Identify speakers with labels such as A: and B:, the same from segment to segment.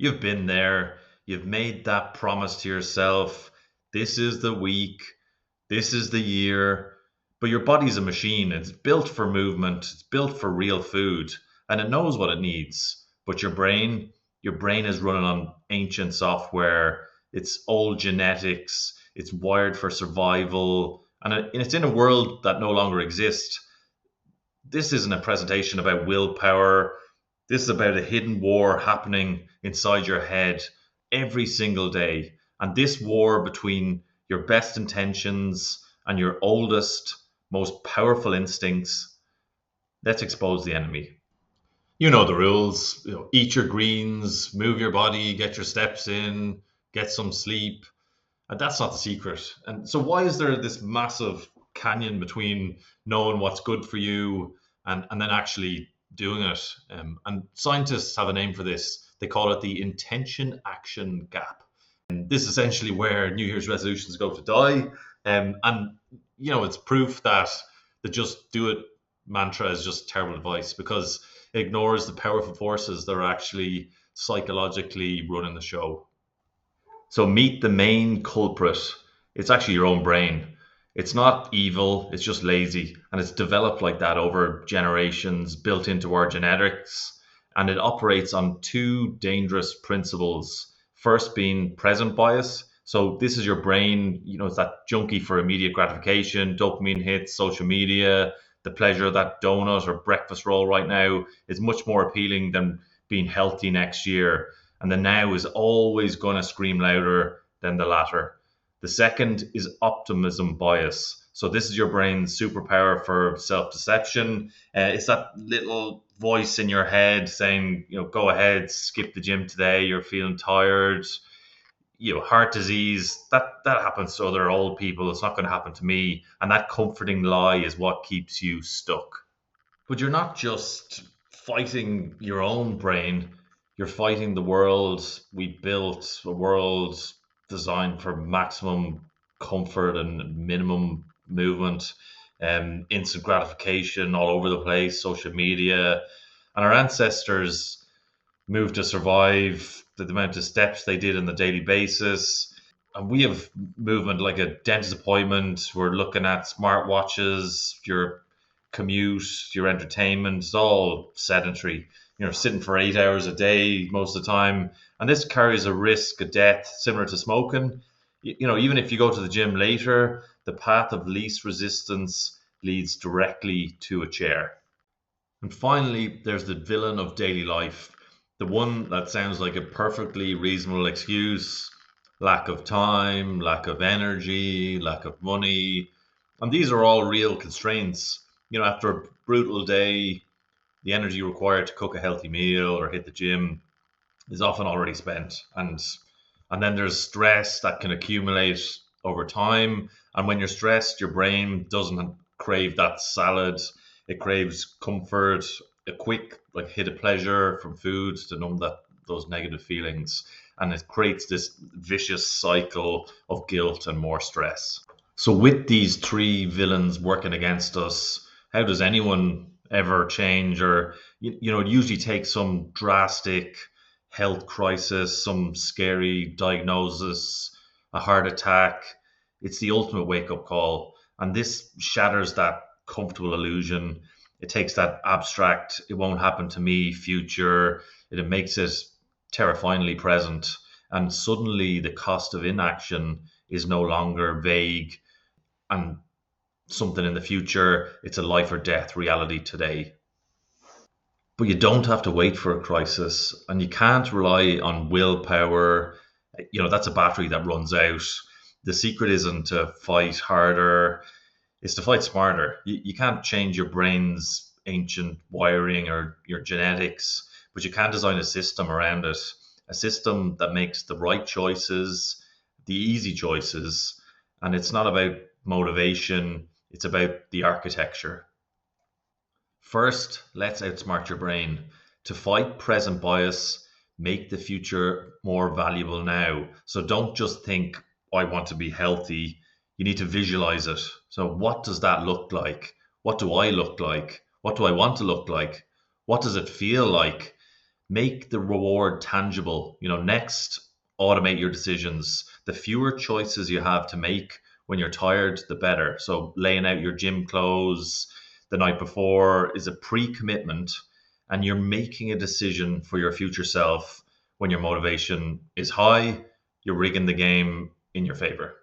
A: You've been there. You've made that promise to yourself. This is the week. This is the year. But your body's a machine. It's built for movement. It's built for real food, and it knows what it needs. But your brain is running on ancient software. It's old genetics. It's wired for survival, and it's in a world that no longer exists. This isn't a presentation about willpower. This is about a hidden war happening inside your head every single day. And this war between your best intentions and your oldest, most powerful instincts, let's expose the enemy. You know the rules. Eat your greens, move your body, get your steps in, get some sleep. And that's not the secret. And so, why is there this massive canyon between knowing what's good for you and then actually doing it? And scientists have a name for this. They call it the intention action gap. And this is essentially where New Year's resolutions go to die. And it's proof that the just do it mantra is just terrible advice because it ignores the powerful forces that are actually psychologically running the show. So meet the main culprit. It's actually your own brain. It's not evil, it's just lazy. And it's developed like that over generations, built into our genetics. And it operates on two dangerous principles. First being present bias. So this is your brain, it's that junkie for immediate gratification, dopamine hits, social media, the pleasure of that donut or breakfast roll right now is much more appealing than being healthy next year. And the now is always going to scream louder than the latter. The second is optimism bias. So this is your brain's superpower for self-deception. It's that little voice in your head saying, go ahead, skip the gym today. You're feeling tired. Heart disease. That happens to other old people. It's not going to happen to me. And that comforting lie is what keeps you stuck. But you're not just fighting your own brain, you're fighting the world we built, a world designed for maximum comfort and minimum movement, instant gratification all over the place, social media. And our ancestors moved to survive the amount of steps they did on the daily basis. And we have movement like a dentist appointment. We're looking at smartwatches, your commute, your entertainment, it's all sedentary. Sitting for 8 hours a day most of the time. And this carries a risk of death similar to smoking. Even if you go to the gym later, the path of least resistance leads directly to a chair. And finally, there's the villain of daily life, the one that sounds like a perfectly reasonable excuse: lack of time, lack of energy, lack of money. And these are all real constraints. After a brutal day, the energy required to cook a healthy meal or hit the gym is often already spent. And then there's stress that can accumulate over time. And when you're stressed, your brain doesn't crave that salad. It craves comfort, a quick hit of pleasure from food to numb those negative feelings. And it creates this vicious cycle of guilt and more stress. So with these three villains working against us, how does anyone ever change? Or it usually takes some drastic health crisis, some scary diagnosis, a heart attack. It's the ultimate wake up call. And this shatters that comfortable illusion. It takes that abstract, it won't happen to me future, it makes it terrifyingly present. And suddenly the cost of inaction is no longer vague and something in the future. It's a life or death reality today. But you don't have to wait for a crisis, and you can't rely on willpower. That's a battery that runs out. The secret isn't to fight harder, it's to fight smarter. You can't change your brain's ancient wiring or your genetics, but you can design a system around it, a system that makes the right choices, the easy choices. And it's not about motivation, it's about the architecture. First, let's outsmart your brain. To fight present bias, make the future more valuable now. So don't just think, I want to be healthy. You need to visualize it. So, what does that look like? What do I look like? What do I want to look like? What does it feel like? Make the reward tangible. Next, automate your decisions. The fewer choices you have to make when you're tired, the better. So laying out your gym clothes the night before is a pre-commitment, and you're making a decision for your future self. When your motivation is high, you're rigging the game in your favor.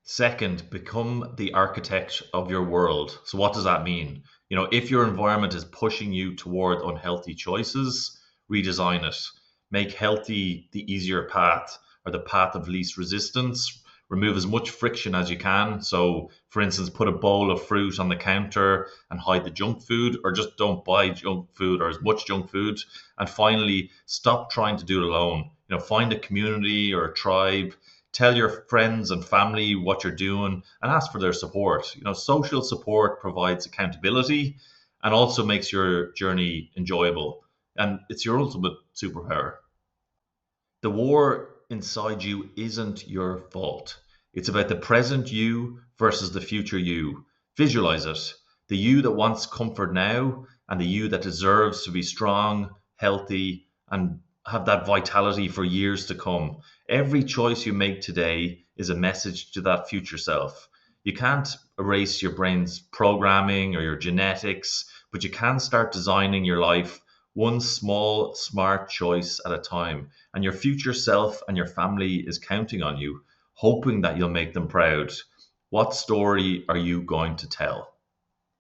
A: Second, become the architect of your world. So, what does that mean? If your environment is pushing you toward unhealthy choices, redesign it. Make healthy the easier path, or the path of least resistance. Remove as much friction as you can. So, for instance, put a bowl of fruit on the counter and hide the junk food, or just don't buy junk food or as much junk food. And finally, stop trying to do it alone. Find a community or a tribe. Tell your friends and family what you're doing and ask for their support. Social support provides accountability and also makes your journey enjoyable. And it's your ultimate superpower. The war inside you isn't your fault. It's about the present you versus the future you. Visualize it. The you that wants comfort now, and the you that deserves to be strong, healthy, and have that vitality for years to come. Every choice you make today is a message to that future self. You can't erase your brain's programming or your genetics, but you can start designing your life one small, smart choice at a time. And your future self and your family is counting on you, hoping that you'll make them proud. What story are you going to tell?